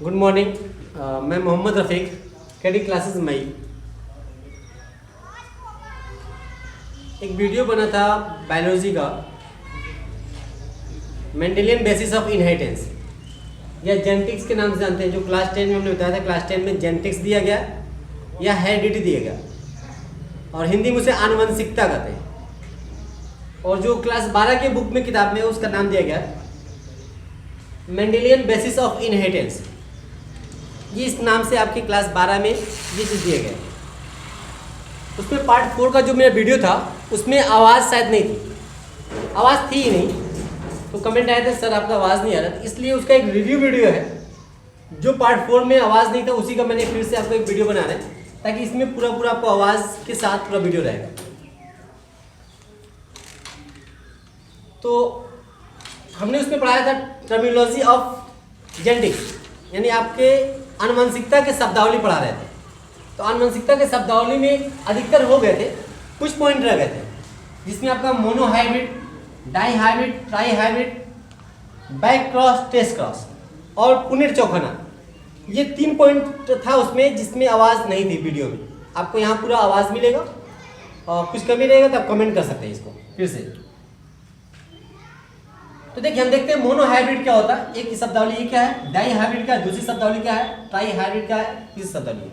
Good morning. मैं मोहम्मद रफ़ीक, कैडी classes मई। एक video बना था बायोलॉजी का, मेंडेलियन बेसिस ऑफ इनहेरिटेंस या जेनेटिक्स के नाम से जानते हैं। जो क्लास 10 में हमने बताया था, क्लास 10 में जेनेटिक्स दिया गया या हेरिडिटी दिया गया, और हिंदी में उसे आनुवंशिकता कहते हैं। और जो क्लास 12 के बुक में किताब में उसका नाम दिया गया मेंडेलियन बेसिस ऑफ इनहेरिटेंस। ये इस नाम से आपकी क्लास 12 में ये चीज़ दिया गया। उसमें पार्ट 4 का जो मेरा वीडियो था उसमें आवाज़ शायद नहीं थी, आवाज़ थी ही नहीं। तो कमेंट आए थे सर आपका आवाज़ नहीं आ रहा था, इसलिए उसका एक रिव्यू वीडियो है। जो पार्ट 4 में आवाज़ नहीं था उसी का मैंने फिर से आपको एक वीडियो बना रहे हैं, ताकि इसमें पूरा आपको आवाज़ के साथ पूरा वीडियो रहेगा। तो हमने उसमें पढ़ाया था टर्मिनोलॉजी ऑफ जेनेटिक्स, यानी आपके आनुवंशिकता के शब्दावली पढ़ा रहे थे। तो आनुवंशिकता के शब्दावली में अधिकतर हो गए थे, कुछ पॉइंट रह गए थे, जिसमें आपका monohybrid, dihybrid, trihybrid, back cross, test cross और पुनर्चौखना, ये 3 पॉइंट था उसमें, जिसमें आवाज़ नहीं थी वीडियो में। आपको यहाँ पूरा आवाज़ मिलेगा, और कुछ कमी रहेगा तो आप कमेंट कर सकते हैं इसको फिर से। तो देखिए हम देखते हैं मोनोहाइब्रिड क्या होता है। एक शब्दावली ये क्या है, डाईहाइब्रिड क्या है, दूसरी शब्दावली क्या है, ट्राईहाइब्रिड क्या है, तीसरी शब्दावली।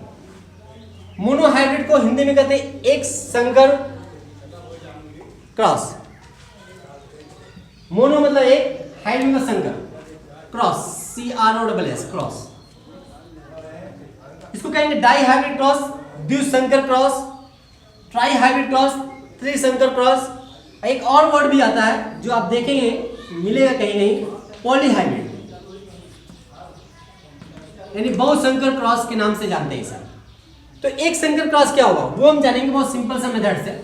मोनोहाइब्रिड को हिंदी में कहते हैं एक संकर क्रॉस। मोनो मतलब एक, हाइब्रिड मतलब संकर, क्रॉस CROSS क्रॉस। इसको कहेंगे डाईहाइब्रिड क्रॉस, द्विसंकर क्रॉस, ट्राईहाइब्रिड क्रॉस, त्रिसंकर क्रॉस। एक और वर्ड भी आता है जो आप देखेंगे मिलेगा कहीं, पॉलीहाइब्रिड, यानी बहुसंकर क्रॉस के नाम से जानते हैं इसे। तो एक संकर क्रॉस क्या होगा वो हम जानेंगे बहुत सिंपल सा मेथड से।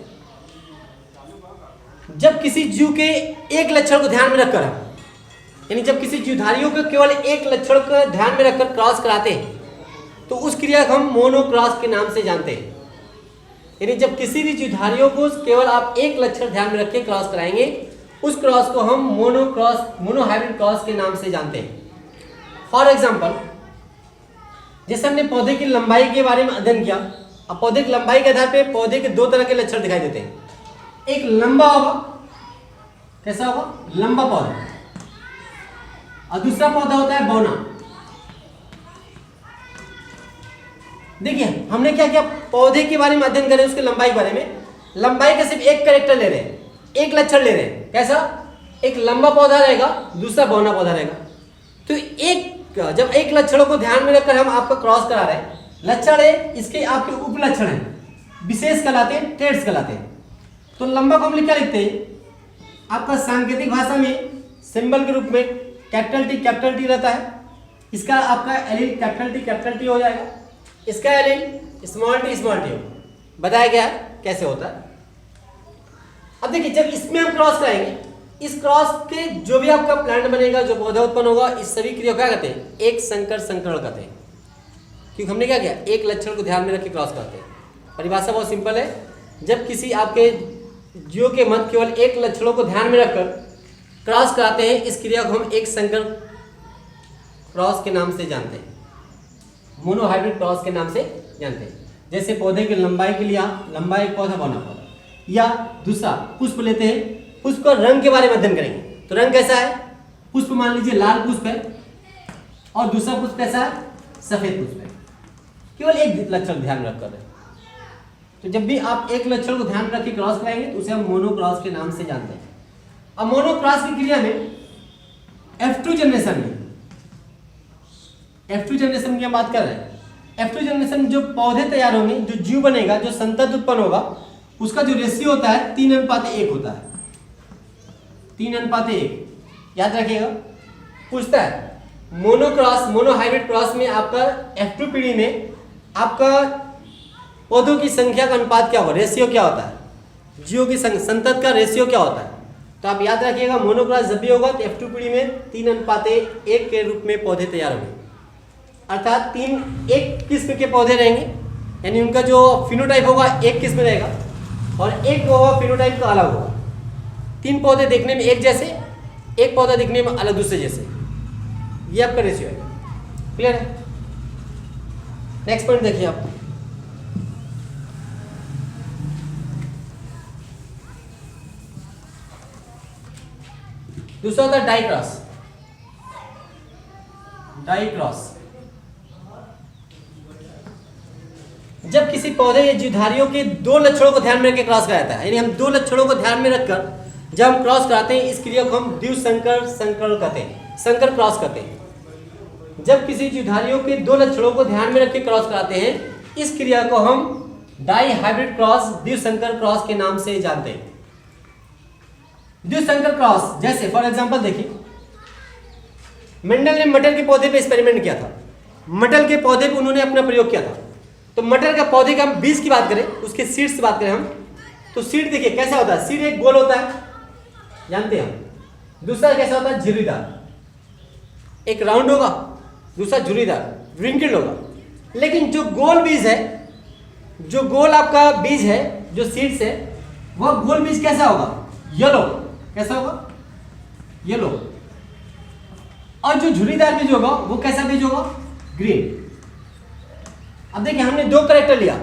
जब किसी जीव के एक लक्षण को ध्यान में रखकर, यानी जब किसी जीवधारियों को केवल एक लक्षण को ध्यान में रखकर क्रॉस कराते हैं, तो उस क्रिया को हम मोनोक्रॉस के नाम से जानते हैं। यानी जब किसी भी जीवधारियों को केवल आप एक लक्षण ध्यान में रख के क्रॉस कराएंगे, उस क्रॉस को हम मोनोहाइब्रिड क्रॉस के नाम से जानते हैं। फॉर एग्जाम्पल, जैसे हमने पौधे की लंबाई के बारे में अध्ययन किया। अब पौधे की लंबाई के आधार पे पौधे के 2 तरह के लक्षण दिखाई देते हैं। एक लंबा होगा, कैसा होगा, लंबा पौधा, और दूसरा पौधा होता है बौना। देखिए हमने क्या किया, पौधे के बारे में अध्ययन करें, उसकी लंबाई के बारे में। लंबाई का सिर्फ एक कैरेक्टर ले रहे हैं, एक लक्षण ले रहे हैं। कैसा, एक लंबा पौधा रहेगा, दूसरा बौना पौधा रहेगा। तो जब एक लक्षणों को ध्यान में रखकर हम आपका क्रॉस करा रहे हैं, लक्षण है इसके आपके उपलक्षण हैं, विशेष कहलाते हैं, ट्रेड्स कहलाते हैं। तो लंबा को हम क्या लिखते हैं, आपका सांकेतिक भाषा में सिंबल के रूप में कैपिटल टी रहता है। इसका आपका एलील कैपिटल टी हो जाएगा, इसका एलील स्मॉल टी हो। बताया गया है कैसे होता है। अब देखिए जब इसमें हम क्रॉस कराएंगे, इस क्रॉस के जो भी आपका प्लांट बनेगा, जो पौधा उत्पन्न होगा, इस सभी क्रिया को क्या कहते हैं, एक संकर संकरण कहते हैं। क्योंकि हमने क्या किया, एक लक्षण को ध्यान में रख के क्रॉस करते हैं। परिभाषा बहुत सिंपल है, जब किसी आपके जीव के मध्य केवल एक लक्षणों को ध्यान में रखकर क्रॉस कराते हैं, इस क्रिया को हम एक संकर क्रॉस के नाम से जानते हैं, मोनोहाइब्रिड क्रॉस के नाम से जानते हैं। जैसे पौधे की लंबाई के लिए लंबा एक पौधा, बौना पौधा। या दूसरा पुष्प लेते हैं, पुष्प का रंग के बारे में अध्ययन करेंगे। तो रंग कैसा है, पुष्प मान लीजिए लाल पुष्प है, और दूसरा पुष्प कैसा है, सफेद पुष्प है। केवल एक लक्षण ध्यान रखकर। तो जब भी आप एक लक्षण को ध्यान रख के क्रॉस कराएंगे तो उसे हम मोनोक्रॉस के नाम से जानते हैं। अब मोनोक्रॉस की क्रिया में F2 जनरेशन की हम बात कर रहे हैं। F2 जनरेशन जो पौधे तैयार होंगे, जो जीव बनेगा, जो संतति उत्पन्न होगा, उसका जो रेशियो होता है 3:1 होता है। 3:1 याद रखिएगा। पूछता है मोनोहाइब्रिड क्रॉस में आपका F2 पीढ़ी में आपका पौधों की संख्या का अनुपात क्या होगा, रेशियो क्या होता है, जीवों की संतति का रेशियो क्या होता है। तो आप याद रखिएगा, मोनोक्रॉस जब भी होगा तो F2 पीढ़ी में 3:1 के रूप में पौधे तैयार होंगे। अर्थात एक किस्म के पौधे रहेंगे, यानी उनका जो फिनोटाइप होगा एक किस्म रहेगा, और एक होगा फिनोटाइप का अलग होगा। 3 पौधे देखने में एक जैसे, एक पौधा दिखने में अलग दूसरे जैसे, ये आपका रेशियो है। क्लियर है? नेक्स्ट पॉइंट देखिए आप, दूसरा होता है डाई क्रॉस। डाई क्रॉस जब किसी पौधे या जीवधारियों के दो लक्षणों को ध्यान में रखकर क्रॉस कराता है, यानी हम दो लक्षणों को ध्यान में रखकर जब हम क्रॉस कराते हैं, इस क्रिया को हम द्विसंकर संकरण कहते हैं, संकर क्रॉस कहते हैं। जब किसी जीवधारियों के दो लक्षणों को ध्यान में रखकर क्रॉस कराते हैं, इस क्रिया को हम डाई हाइब्रिड क्रॉस, द्विसंकर क्रॉस के नाम से जानते हैं। द्विसंकर क्रॉस जैसे फॉर एग्जांपल देखिए, मेंडल ने मटर के पौधे पे एक्सपेरिमेंट किया था। मटर के पौधे पे उन्होंने अपना प्रयोग किया था। तो मटर का पौधे का हम बीज की बात करें, उसके सीड्स की बात करें हम, तो सीड देखिए कैसा होता है। सीड एक गोल होता है, जानते हैं हम। दूसरा कैसा होता है, झुर्रीदार, एक राउंड होगा, दूसरा झुर्रीदार रिंकल्ड होगा। लेकिन जो गोल बीज है, जो गोल आपका बीज है, जो सीड्स है, वह गोल बीज कैसा होगा, येलो। कैसा होगा, येलो। और जो झुर्रीदार बीज होगा वो कैसा बीज होगा, ग्रीन। अब देखिए हमने दो कैरेक्टर लिया,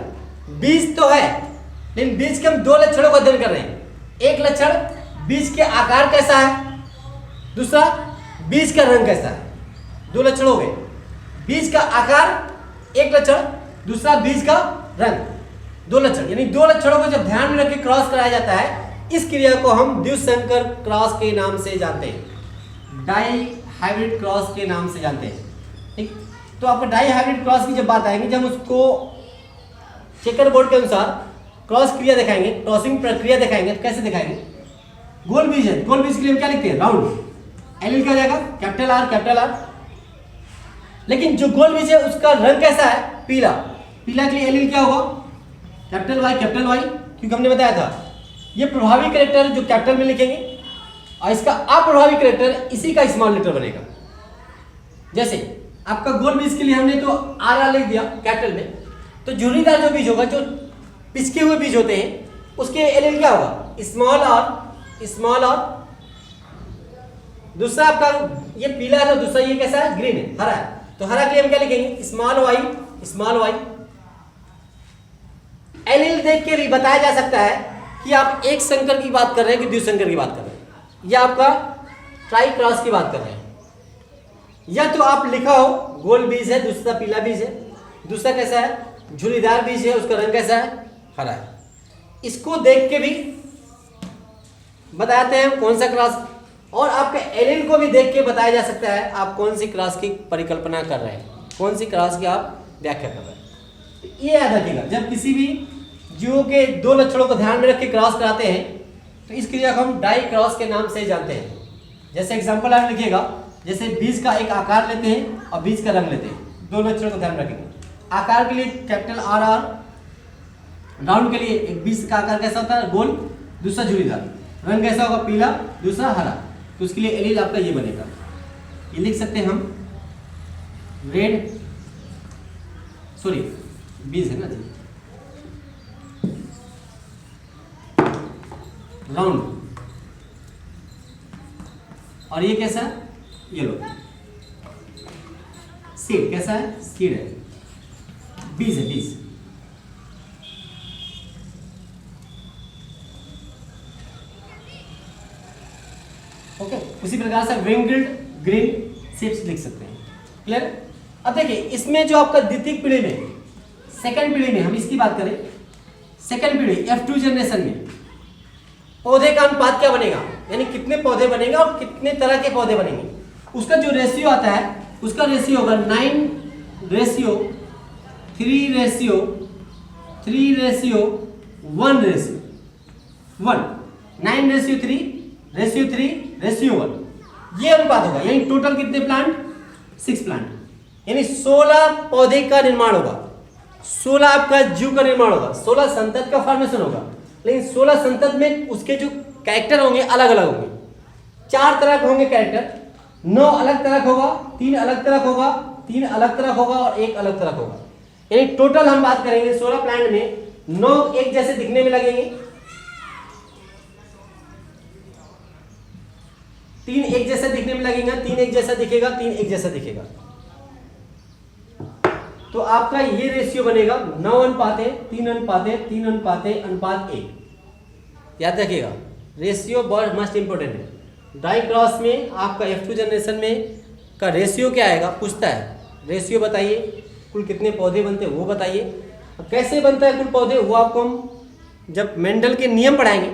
बीज तो है लेकिन बीज के हम दो लक्षणों का अध्ययन कर रहे हैं। एक लक्षण बीज के आकार कैसा है, दूसरा बीज का रंग कैसा है। दो लक्षण हो गए, बीज का आकार एक लक्षण, दूसरा बीज का रंग, दो लक्षण। यानी दो लक्षणों को जब ध्यान में रख के क्रॉस कराया जाता है, इस क्रिया को हम द्विसंकर क्रॉस के नाम से जानते हैं, डाई हाइब्रिड क्रॉस के नाम से जानते हैं। ठीक, तो आपको डाई हाइब्रिड क्रॉस की जब बात आएगी, जब उसको चेकर बोर्ड के अनुसार क्रॉस क्रिया दिखाएंगे, क्रॉसिंग प्रक्रिया दिखाएंगे, तो कैसे दिखाएंगे। गोल बीज है, गोल बीज के लिए हम क्या लिखते हैं, राउंड। एल क्या हो जाएगा, कैपिटल आर, कैपिटल आर। लेकिन जो गोल बीज है उसका रंग कैसा है, पीला। पीला के लिए एल क्या होगा, कैपिटल वाई, कैपिटल वाई, क्योंकि हमने बताया था ये प्रभावी कैरेक्टर जो कैपिटल में लिखेंगे, और इसका अप्रभावी कैरेक्टर इसी का स्मॉल लेटर बनेगा। जैसे आपका गोल बीज के लिए हमने तो आर आर लिख दिया कैपिटल में, तो झुर्रीदार जो बीज होगा, जो पिचके हुए बीज होते हैं, उसके एल क्या होगा, स्मॉल आर, स्मॉल आर। दूसरा आपका ये पीला है तो दूसरा ये कैसा है, ग्रीन है, हरा है, तो हरा के लिए हम क्या लिखेंगे, small Y, small Y. L देख के भी बताया जा सकता है कि आप एक संकर की बात कर रहे हैं कि द्विसंकर की बात कर रहे हैं, या आपका ट्राई क्रॉस की बात कर रहे हैं। या तो आप लिखा हो गोल बीज है, दूसरा पीला बीज है, दूसरा कैसा है, झुर्रीदार बीज है, उसका रंग कैसा है, हरा है। इसको देख के भी बताते हैं कौन सा क्रॉस, और आपके एलील को भी देख के बताया जा सकता है आप कौन सी क्रॉस की परिकल्पना कर रहे हैं, कौन सी क्रॉस की आप व्याख्या कर रहे हैं। तो ये याद रखिएगा, जब किसी भी जीवों के दो लक्षणों को ध्यान में रख के क्रॉस कराते हैं, तो इस क्रिया को हम डाई क्रॉस के नाम से जानते हैं। जैसे एग्जांपल आप लिखिएगा, जैसे बीज का एक आकार लेते हैं और बीज का रंग लेते हैं, दो लक्षणों को ध्यान में रखेंगे। आकार के लिए कैपिटल आर आर, राउंड के लिए एक बीज का आकार कैसा होता है, गोल, दूसरा झुर्रीदार, रंग कैसा होगा, पीला, दूसरा हरा, तो उसके लिए एलील आपका ये बनेगा। ये लिख सकते हैं हम रेड, सॉरी बीज है ना जी, राउंड, और ये कैसा है, येलो। सीड कैसा है, सीड है, बीज है, बीज। ओके, उसी प्रकार से विंग्ड ग्रीन शेप्स लिख सकते हैं। क्लियर। अब देखिए इसमें जो आपका द्वितीय पीढ़ी में, सेकंड पीढ़ी में हम इसकी बात करें, सेकंड पीढ़ी F2 जनरेशन में पौधे का अनुपात क्या बनेगा, यानी कितने पौधे बनेंगे और कितने तरह के पौधे बनेंगे, उसका जो रेशियो आता है, उसका रेशियो होगा 9:3:3:1 रेशियो 9:3:3:1 ये अनुपात होगा। यानी टोटल कितने प्लांट, 6 प्लांट, यानी 16 पौधे का निर्माण होगा, 16 आपका जीव का निर्माण होगा, 16 संतत का फॉर्मेशन होगा। लेकिन 16 संतत में उसके जो कैरेक्टर होंगे अलग अलग होंगे, 4 तरह के होंगे कैरेक्टर, 9 अलग तरह का होगा, 3 अलग तरह का होगा, 3 अलग तरह का होगा और 1 अलग तरह का होगा। यानी टोटल हम बात करेंगे 16 प्लांट में 9 एक जैसे दिखने में लगेंगे, 3 एक जैसा दिखने में लगेगा, 3 एक जैसा दिखेगा, 3 एक जैसा दिखेगा। तो आपका ये रेशियो बनेगा 9:3:3:3:1। याद रखिएगा, रेशियो बहुत मस्ट इंपॉर्टेंट है। डाई क्रॉस में आपका F2 जनरेशन में का रेशियो क्या आएगा, पूछता है रेशियो बताइए, कुल कितने पौधे बनते हैं वो बताइए। कैसे बनता है कुल पौधे, वो आपको हम जब मेंडल के नियम पढ़ाएंगे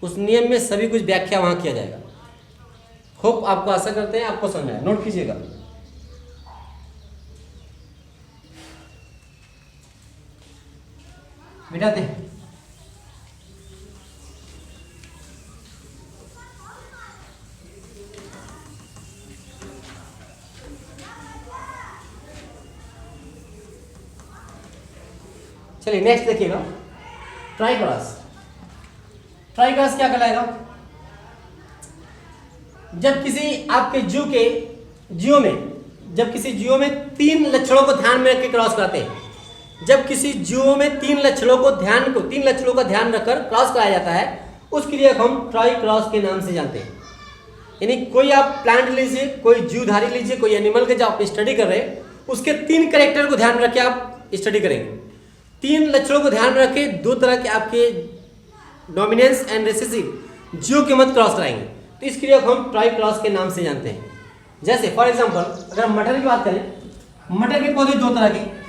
उस नियम में सभी कुछ व्याख्या वहाँ किया जाएगा। होप आपको आशा करते हैं आपको समझ आए, नोट कीजिएगा। मिटाते हैं। चलिए नेक्स्ट देखिएगा, ट्राइक्रॉस। ट्राइक्रॉस क्या कहलाएगा, जब किसी आपके जियो में 3 लक्षणों को ध्यान में रख के क्रॉस कराते हैं। जब किसी जियो में 3 लक्षणों का ध्यान रखकर क्रॉस कराया जाता है, उसके लिए हम ट्राई क्रॉस के नाम से जानते हैं। यानी कोई आप प्लांट लीजिए, कोई जीवधारी लीजिए, कोई एनिमल के जो आप स्टडी कर रहे हैं, उसके 3 कैरेक्टर को ध्यान रख के आप स्टडी करेंगे। 3 लक्षणों को ध्यान में रखे 2 तरह के आपके डोमिनेंस एंड रिसेसिव जियो के मत क्रॉस कराएंगे, तो इसके लिए हम ट्राई क्रॉस के नाम से जानते हैं। जैसे फॉर एग्जांपल अगर हम मटर की बात करें, मटर के पौधे 2 तरह के,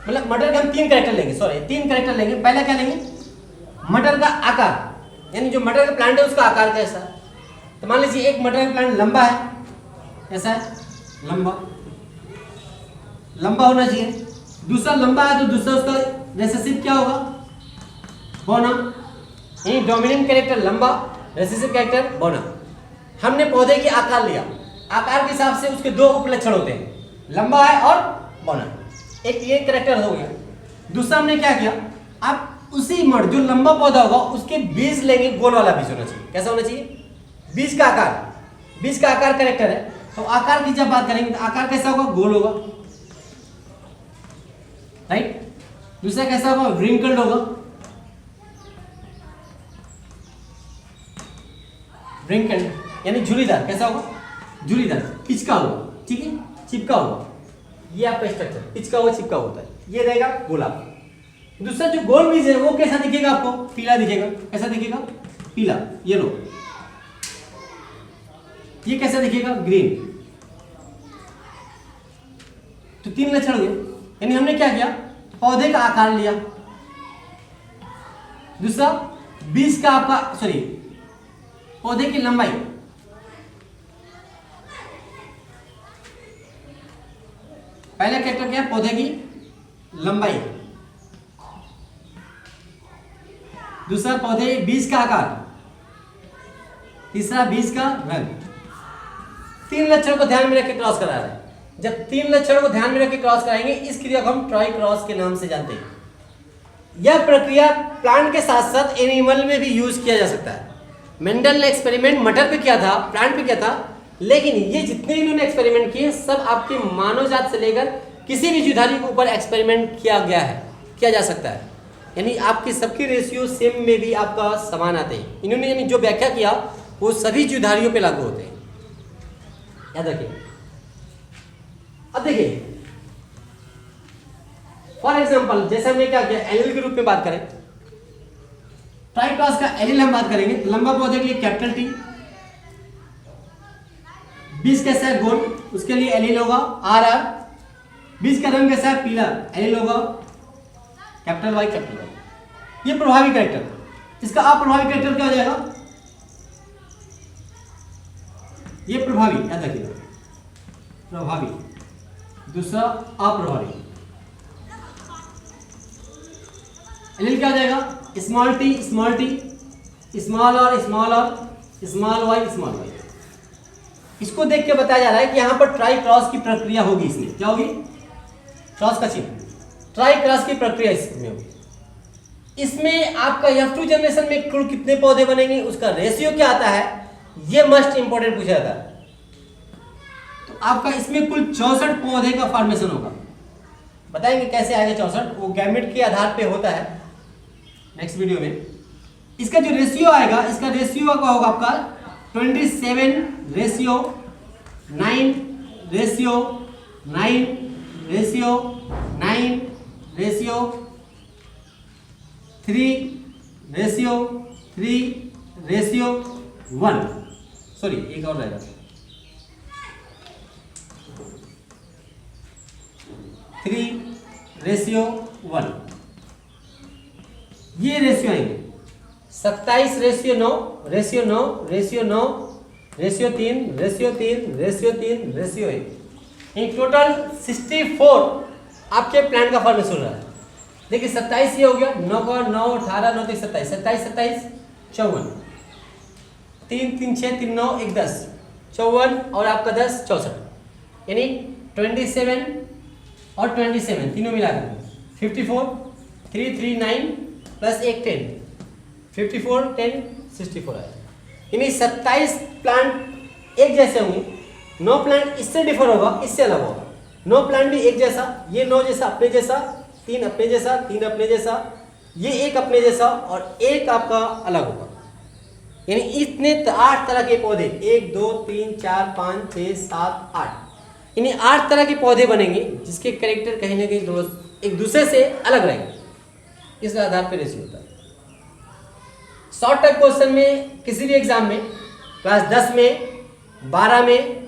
मतलब मटर के हम 3 कैरेक्टर लेंगे। पहला क्या लेंगे, मटर का आकार, यानी जो मटर का प्लांट है उसका आकार कैसा। तो मान लीजिए एक मटर का प्लांट लंबा है, ऐसा है, लंबा होना चाहिए। दूसरा लंबा है तो दूसरा उसका रेसेसिव क्या होगा, बोना। यानी डोमिनेंट कैरेक्टर लंबा, रेसेसिव कैरेक्टर बोना। हमने पौधे की आकार लिया, आकार के हिसाब से उसके 2 उपलक्षण होते हैं, लंबा है और बोना। एक ये कैरेक्टर हो गया। दूसरा हमने क्या किया, आप उसी मर्द जो लंबा पौधा होगा उसके बीज लेंगे, गोल वाला बीज होना चाहिए। कैसा होना चाहिए, बीज का आकार कैरेक्टर है। तो आकार की जब बात करेंगे तो आकार कैसा होगा, गोल होगा, राइट। दूसरा कैसा होगा, व्रिंकल्ड होगा, यानी झुरीदार। कैसा होगा, झुरीदार, पिचका होगा, ठीक है, चिपका होगा। ये आपका स्ट्रक्चर पिचका हुआ चिपका होता है, ये रहेगा गोलाकार। दूसरा जो गोल बीज है वो कैसा दिखेगा, आपको पीला दिखेगा। कैसा दिखेगा, पीला, येलो। ये कैसा दिखेगा, ग्रीन। तो 3 लक्षण हुए। यानी हमने क्या किया, पौधे का आकार लिया, दूसरा बीज का आपका पौधे की लंबाई, पहला कैरेक्टर क्या है, पौधे की लंबाई। दूसरा पौधे बीज का आकार, तीसरा बीज का रंग। 3 लक्षण को ध्यान में रख के क्रॉस करा रहे हैं। जब 3 लक्षणों को ध्यान में रख के क्रॉस कराएंगे, इस क्रिया को हम ट्राई क्रॉस के नाम से जानते हैं। यह प्रक्रिया प्लांट के साथ साथ एनिमल में भी यूज किया जा सकता है। मेंडल ने एक्सपेरिमेंट मटर पे किया था, प्लांट पे किया था, लेकिन ये जितने इन्होंने एक्सपेरिमेंट किए सब आपके मानव जात से लेकर किसी भी जीवधारी के ऊपर एक्सपेरिमेंट किया जा सकता है। यानी आपकी सबकी रेशियो सेम में भी आपका समान आते हैं। इन्होंने यानी जो व्याख्या किया वो सभी जीवधारियों पे लागू होते हैं, याद रखिए। अब देखिए फॉर एग्जाम्पल जैसे हमने क्या किया, एलिल के रूप में बात करें, ट्राइक्रॉस का एलिल हम बात करेंगे। लंबा पौधे के लिए कैपिटल टी, बीज कैसा है, गोल, उसके लिए एलिल होगा RR। बीज का रंग कैसा है, पीला, एलिल होगा कैपिटल Y, कैपिटल Y। ये प्रभावी कैरेक्टर। इसका अप्रभावी कैरेक्टर क्या हो जाएगा, ये प्रभावी, याद रखिएगा, प्रभावी। दूसरा अप्रभावी। एलिल क्या हो जाएगा, स्मॉल टी, स्मॉल और स्मॉल y। इसको देख के बताया जा रहा है कि यहां पर ट्राई क्रॉस की प्रक्रिया होगी। इसमें क्या होगी, क्रॉस का चिन्ह, ट्राई क्रॉस की प्रक्रिया इसमें होगी। इसमें आपका F2 जनरेशन में कुल कितने पौधे बनेंगे, उसका रेशियो क्या आता है, यह मस्ट इंपॉर्टेंट पूछा जाता है। तो आपका इसमें कुल 64 पौधे का फॉर्मेशन होगा। बताएंगे कैसे आएगा 64, वो गैमेट के आधार पे होता है नेक्स्ट वीडियो में। इसका जो रेशियो आएगा, इसका रेशियो क्या होगा आपका 27:9:4। 9:3:1, सॉरी एक और रहेगा 3:1, ये रेशियो आएंगे। 27:9:9:9:3:3:3:1, इन टोटल 64 आपके प्लांट का फॉर्मेशन हो रहा है। देखिए 27 ये हो गया, 9 का 9 18 9 27 27 27 54, 3 3 6 3 9 1 10 54 और आपका 10 64, यानी 27 और 27 तीनों मिलाकर 54 3 3 9 प्लस 1 10 54 10 64 आया। यानी 27 प्लांट एक जैसे होंगे, 9 प्लांट इससे डिफर होगा, इससे अलग होगा। 9 प्लांट भी एक जैसा, ये 9 जैसा अपने जैसा, 3 अपने जैसा, 3 अपने जैसा, ये एक अपने जैसा और एक आपका अलग होगा। यानी इतने 8 तरह के पौधे, 1 2 3 4 5 6 7 8, यानी 8 तरह के पौधे बनेंगे जिसके कैरेक्टर कहीं ना कहीं एक दूसरे से अलग रहेंगे। इस आधार पर रेशियो होता है। शॉर्ट टाइप क्वेश्चन में किसी भी एग्जाम में, क्लास 10 में 12 में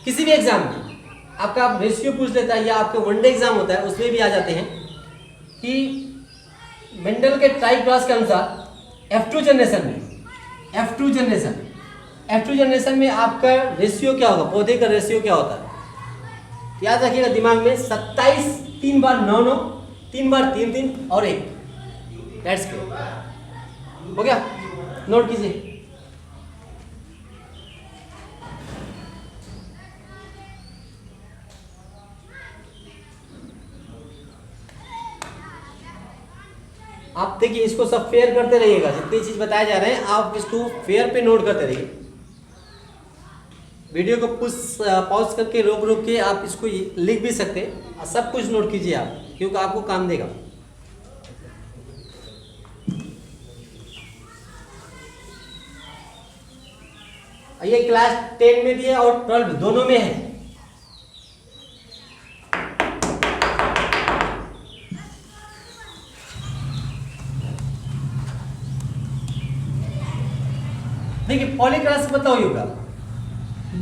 किसी भी एग्जाम में आपका रेशियो पूछ लेता है, या आपका वनडे एग्जाम होता है उसमें भी आ जाते हैं कि मेंडल के टाइप क्लास के अनुसार F2 जनरेशन में आपका रेशियो क्या होगा, पौधे का रेशियो क्या होता है, याद रखिएगा दिमाग में। 27 3 बार 9 9, 3 बार 3 3 और 1, दैट्स क्लियर। हो गया, नोट कीजिए। आप देखिए इसको सब फेयर करते रहिएगा, जितनी चीज बताए जा रहे हैं आप इसको फेयर पे नोट करते रहिए। वीडियो को पॉज करके रोक रोक के आप इसको लिख भी सकते हैं, सब कुछ नोट कीजिए आप, क्योंकि आपको काम देगा। ये क्लास 10 में भी है और 12 दोनों में है। देखिए पॉलीक्रॉस पता होगा,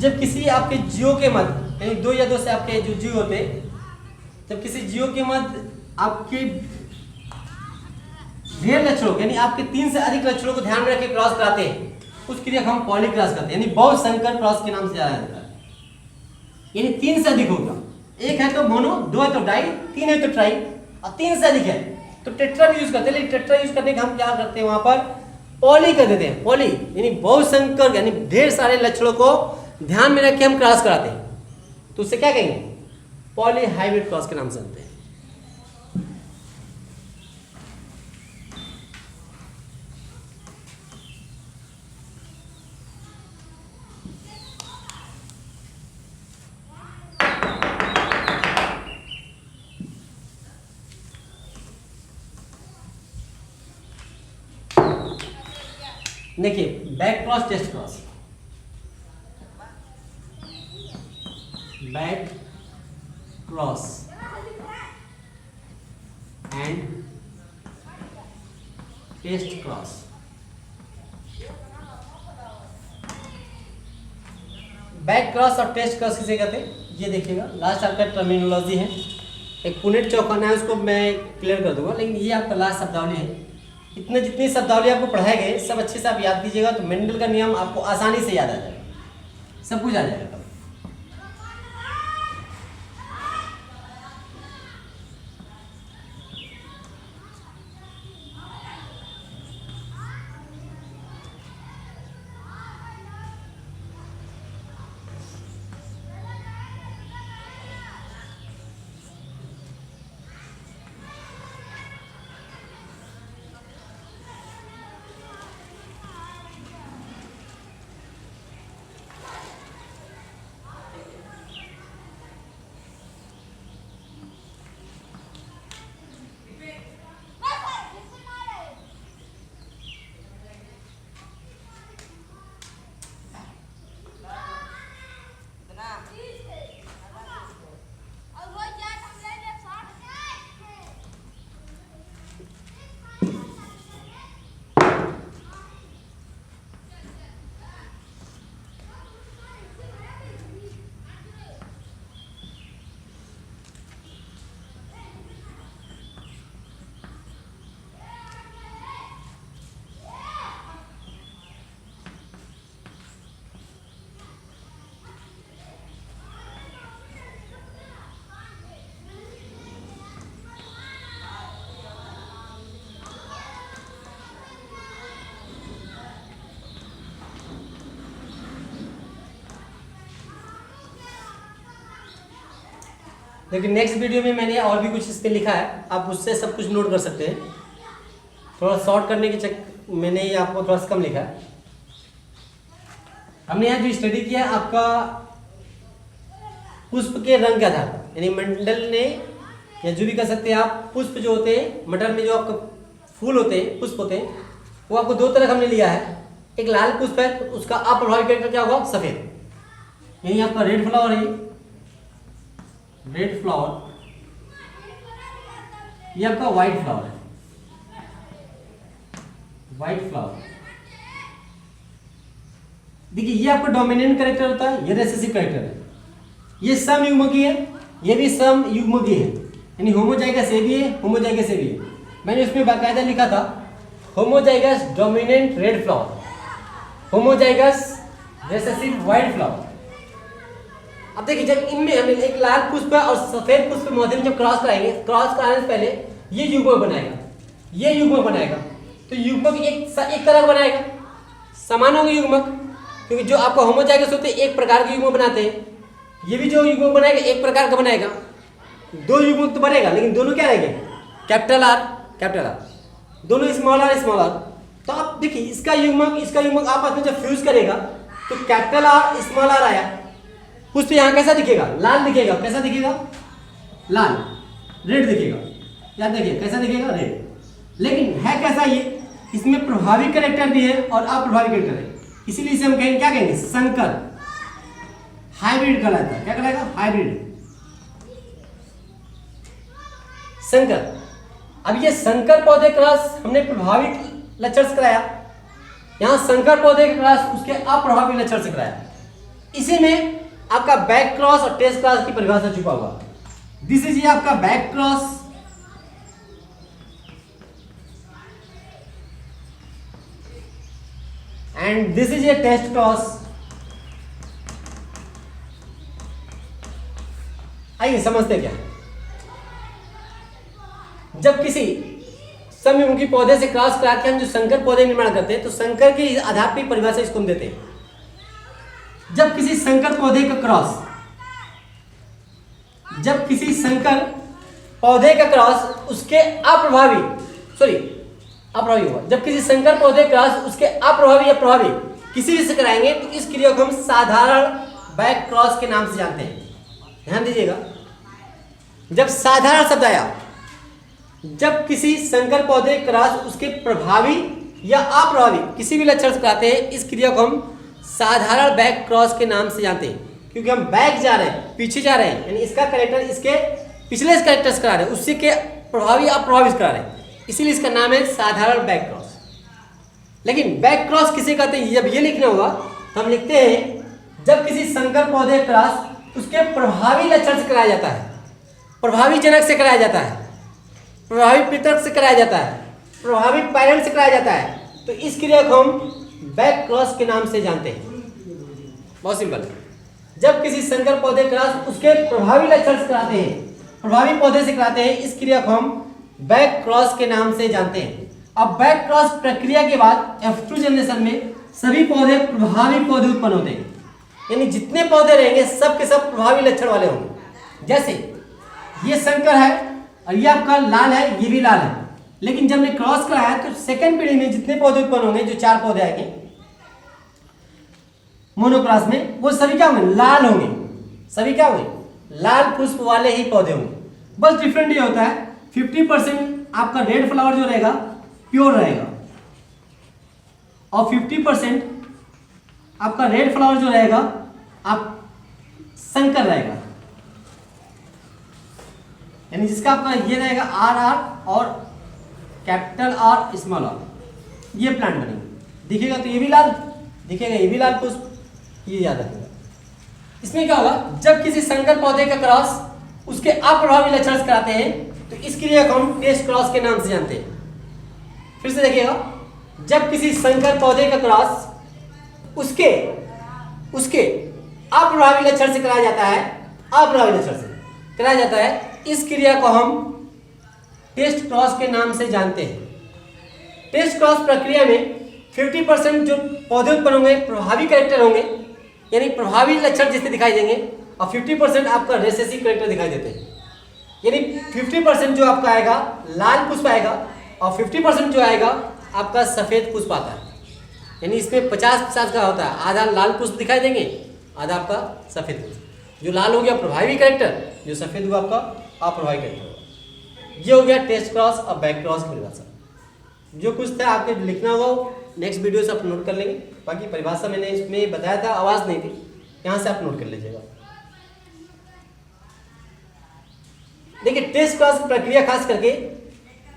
जब किसी आपके जियो के मध्य, यानी 2 या 2 से आपके जो जियो होते, जब किसी जियो के मध्य आपके ढेर लक्षणों यानी आपके 3 से अधिक लक्षणों को ध्यान में रख के क्रॉस कराते हैं, उस क्रिया को हम पॉलीक्रॉस करते हैं, यानी बहु संकर क्रॉस के नाम से जाना जाता है। यानी 3 से अधिक होगा, 1 है तो मोनो, 2 है तो डाई, 3 है तो ट्राई, और 3 से अधिक है तो टेट्रा भी यूज करते हैं। लेकिन टेट्रा यूज करने का हम क्या करते हैं, वहां पर पॉली कर देते हैं। पॉली यानी बहुसंकर, यानी ढेर सारे लक्षणों को ध्यान में रख के हम क्रॉस कराते हैं, तो उससे क्या कहेंगे, पॉली हाइब्रिड क्रॉस के नाम से जानते हैं। देखिए back cross, test cross, back cross and test cross. Back cross और टेस्ट क्रॉस किसे कहते हैं, ये देखिएगा लास्ट आपका टर्मिनोलॉजी है। एक पुनेट चौकाना है, उसको मैं क्लियर कर दूंगा, लेकिन ये आपका लास्ट शब्दावली है। इतने जितनी शब्दावली आपको पढ़ाए गए सब अच्छे से आप याद कीजिएगा, तो मेंडल का नियम आपको आसानी से याद आ जाएगा, सब कुछ आ जाएगा। लेकिन नेक्स्ट वीडियो में मैंने और भी कुछ इस पे लिखा है, आप उससे सब कुछ नोट कर सकते हैं। थोड़ा शॉर्ट करने के मैंने ये आपको थोड़ा सा कम लिखा है। हमने यहाँ जो स्टडी किया आपका पुष्प के रंग के आधार पर, यानी मंडल ने या जो भी कर सकते हैं आप, पुष्प जो होते हैं मटर में, जो आपका फूल होते हैं, पुष्प होते हैं, वो आपको दो तरह हमने लिया है। एक लाल पुष्प है तो उसका अप्रभावी कैरेक्टर क्या होगा? सफेद। यही आपका रेड फ्लावर है, रेड फ्लावर। ये आपका व्हाइट फ्लावर है, व्हाइट फ्लावर। देखिए ये आपका डोमिनेंट कैरेक्टर होता है, ये रेसेसिव कैरेक्टर है। ये समयुग्मकी है, ये भी समयुग्मकी है, यानी होमोजाइगस ये भी है, होमोजाइगस ये भी है। मैंने उसमें बाकायदा लिखा था homozygous dominant red flower, homozygous recessive white flower. अब देखिए जब इनमें हम एक लाल पुष्प और सफेद पुष्प मध्य में जब क्रॉस कराएंगे, क्रॉस कराने से पहले ये युग्मक बनाएगा, ये युग्मक बनाएगा। तो युग्मक एक तरह का बनाएगा, समान होंगे युग्मक, क्योंकि जो आपका होमोजाइगस होते हैं एक प्रकार के युग्मक बनाते हैं। ये भी जो युग्मक बनाएगा एक प्रकार का बनाएगा। दो युग्मक तो बनेगा, लेकिन दोनों क्या रहेंगे? कैपिटल आर, कैपिटल आर, दोनों स्मॉल आर, स्मॉल आर। तो आप देखिए इसका युग्मक आपस में जब फ्यूज करेगा तो कैपिटल आर, स्मॉल आर आया। पुष्प यहाँ कैसा दिखेगा? लाल दिखेगा। कैसा दिखेगा? लाल, रेड दिखेगा। याद देखिए कैसा दिखेगा? रेड। लेकिन है कैसा ये? इसमें प्रभावी कैरेक्टर भी है और अप्रभावी कैरेक्टर है, इसीलिए इसे हम कहेंगे, क्या कहेंगे? संकर, हाइब्रिड कहलाता है। क्या कहलाएगा? हाइब्रिड, संकर। अब ये संकर पौधे क्रॉस हमने प्रभावी लक्षण से कराया, यहां संकर पौधे के क्रॉस उसके अप्रभावी लक्षण से कराया। इसी में आपका बैक क्रॉस और टेस्ट क्रॉस की परिभाषा छुपा हुआ। दिस इज ये आपका back cross, and this is a test cross. आइए समझते क्या। जब किसी समयुग्मकी पौधे से क्रॉस करा के हम जो संकर पौधे निर्माण करते हैं, तो संकर के आधार पर परिभाषा इसको हम देते हैं। जब किसी संकर पौधे का क्रॉस, जब किसी संकर पौधे का क्रॉस उसके अप्रभावी हुआ, जब किसी संकर पौधे क्रॉस उसके अप्रभावी या प्रभावी किसी भी से कराएंगे तो इस क्रिया को हम साधारण बैक क्रॉस के नाम से जानते हैं। ध्यान दीजिएगा, जब साधारण शब्द आया, जब किसी संकर पौधे क्रॉस उसके प्रभावी या अप्रभावी किसी भी लक्षण से कराते हैं, इस क्रिया को हम साधारण बैक क्रॉस के नाम से जानते हैं। क्योंकि हम बैक जा रहे हैं, पीछे जा रहे हैं, यानी इसका कैरेक्टर इसके पिछले कैरेक्टर से करा रहे हैं, उससे के प्रभावी अप्रभावी से करा रहे हैं, इसीलिए इसका नाम है साधारण बैक क्रॉस। लेकिन बैक क्रॉस किसे कहते हैं? जब ये लिखना होगा तो हम लिखते हैं जब किसी संकर पौधे क्रॉस उसके प्रभावी लक्षण से कराया जाता है, प्रभावी जनक से कराया जाता है, प्रभावी पितृ से कराया जाता है, प्रभावी पैरेंट से कराया जाता है, तो इस क्रिया को हम बैक क्रॉस के नाम से जानते हैं। बहुत सिंपल। जब किसी संकर पौधे क्रॉस उसके प्रभावी लक्षण से कराते हैं, प्रभावी पौधे से कराते हैं, इस क्रिया को हम बैक क्रॉस के नाम से जानते हैं। अब बैक क्रॉस प्रक्रिया के बाद F2 जनरेशन में सभी पौधे प्रभावी पौधे उत्पन्न होते हैं, यानी जितने पौधे रहेंगे सब के सब प्रभावी लक्षण वाले होंगे। जैसे ये संकर है और ये आपका लाल है, ये भी लाल है, लेकिन जब हमने क्रॉस कराया तो सेकंड पीढ़ी में जितने पौधे उत्पन्न होंगे, जो 4 पौधे आएंगे मोनोक्रॉस में, वो सभी क्या होंगे? लाल होंगे। सभी क्या होंगे? लाल पुष्प वाले ही पौधे होंगे। बस डिफरेंट ये होता है 50% आपका रेड फ्लावर जो रहेगा प्योर रहेगा, और 50% आपका रेड फ्लावर जो रहेगा आप संकर रहेगा, यानी जिसका आपका ये रहेगा RR और कैपिटल R स्मॉल r, ये प्लांट बनेगा। दिखेगा तो ये भी लाल दिखेगा, ये भी लाल पुष्प, ये याद रखिएगा। इसमें क्या होगा? जब किसी संकर पौधे का क्रॉस उसके अप्रभावी लक्षण से कराते हैं तो इस क्रिया को हम टेस्ट क्रॉस के नाम से जानते हैं। फिर से देखिएगा, जब किसी संकर पौधे का क्रॉस उसके अप्रभावी लक्षण से कराया जाता है, अप्रभावी लक्षण से कराया जाता है, इस क्रिया को हम टेस्ट क्रॉस के नाम से जानते हैं। टेस्ट क्रॉस प्रक्रिया में 50% जो पौधे उत्पन्न होंगे प्रभावी कैरेक्टर होंगे, यानी प्रभावी लक्षण जिससे दिखाई देंगे, और 50% आपका रेसेसिव कैरेक्टर दिखाई देते हैं। यानी 50% जो आपका आएगा लाल पुष्प आएगा और 50% जो आएगा आपका सफेद पुष्प आता है। यानी इसमें 50-50 का होता है, आधा लाल पुष्प दिखाई देंगे, आधा आपका सफेद पुष्प। जो लाल हो गया प्रभावी कैरेक्टर, जो सफेद हुआ आपका अप्रभावी कैरेक्टर होगा। ये हो गया टेस्ट क्रॉस और बैक क्रॉस की परिभाषा। जो कुछ था आपके लिखना होगा नेक्स्ट वीडियो से आप नोट कर लेंगे। बाकी परिभाषा मैंने इसमें बताया था, आवाज़ नहीं थी, यहाँ से आप नोट कर लीजिएगा। देखिए टेस्ट क्रॉस की प्रक्रिया खास करके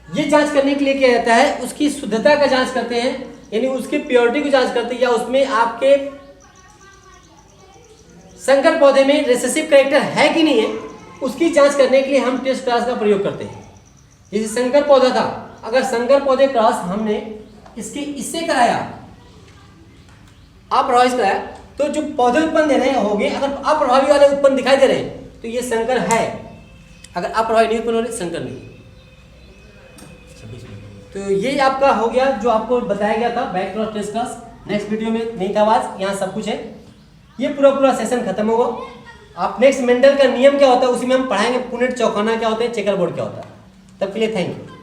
ये जांच करने के लिए किया जाता है, उसकी शुद्धता का जांच करते हैं, यानी उसकी प्योरिटी को जांच करते हैं, या उसमें आपके संकर पौधे में रिसेसिव कैरेक्टर है कि नहीं है, उसकी जांच करने के लिए हम टेस्ट क्रॉस का प्रयोग करते हैं। जैसे संकर पौधा था, अगर संकर पौधे क्रॉस हमने इससे कराया, अप्रभावित कराया, तो जो पौधे उत्पन्न दे रहे होंगे, अगर अप्रभावी वाले उत्पन्न दिखाई दे रहे हैं तो ये संकर है, अगर अप्रभावी नहीं उत्पन्न हो रहे संकर नहीं। तो ये आपका हो गया जो आपको बताया गया था back cross test cross. Next video में नहीं था आवाज, यहाँ सब कुछ है। ये पूरा सेशन खत्म होगा। आप नेक्स्ट मेंडल का नियम क्या होता है उसी में हम पढ़ाएंगे, पुनेट चौखाना क्या होता है, चेकर बोर्ड क्या होता है। तब के लिए थैंक यू।